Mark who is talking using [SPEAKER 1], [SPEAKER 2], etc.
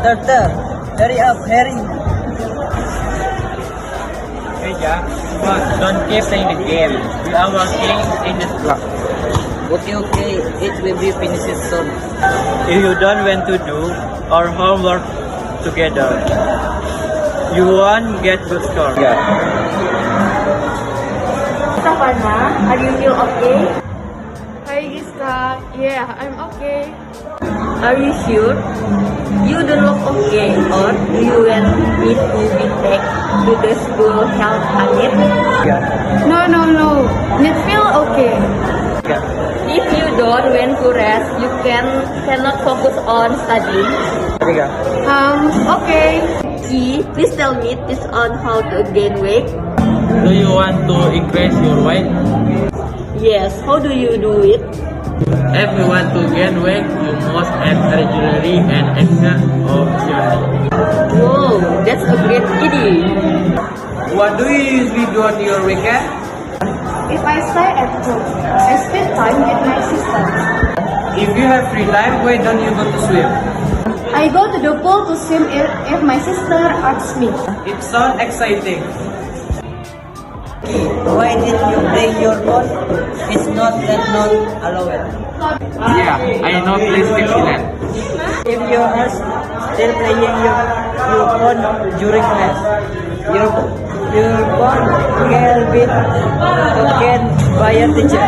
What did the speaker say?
[SPEAKER 1] Turtle, hurry up, hurry.
[SPEAKER 2] Hey Jack, but don't keep playing the game. We are working in the clock.
[SPEAKER 1] Okay, it will be finished soon.
[SPEAKER 2] If you don't want to do our homework together, you won't get good score.
[SPEAKER 3] Savannah, are you feel okay?
[SPEAKER 4] Hi Giska, yeah, I'm okay.
[SPEAKER 3] Are you sure? You don't look okay, or do you want me to be taken to the school health unit?
[SPEAKER 4] No, it feel okay.
[SPEAKER 3] If you don't want to rest, you cannot focus on studying.
[SPEAKER 4] Okay.
[SPEAKER 3] E, please tell me tips on how to gain weight.
[SPEAKER 2] Do you want to increase your weight?
[SPEAKER 3] Yes, how do you do it?
[SPEAKER 2] If you want to gain weight, you must eat regularly and exercise.
[SPEAKER 3] Whoa, that's a great idea.
[SPEAKER 2] What do you usually do on your weekend?
[SPEAKER 4] If I stay at home, I spend time with my sister.
[SPEAKER 2] If you have free time, why don't you go to swim?
[SPEAKER 4] I go to the pool to swim if my sister asks me.
[SPEAKER 2] It sounds exciting.
[SPEAKER 1] Why did you bring your phone? It's not allowed.
[SPEAKER 2] Yeah, I know. Please fix that.
[SPEAKER 1] If you are still playing your phone during class, your phone can be taken by a teacher.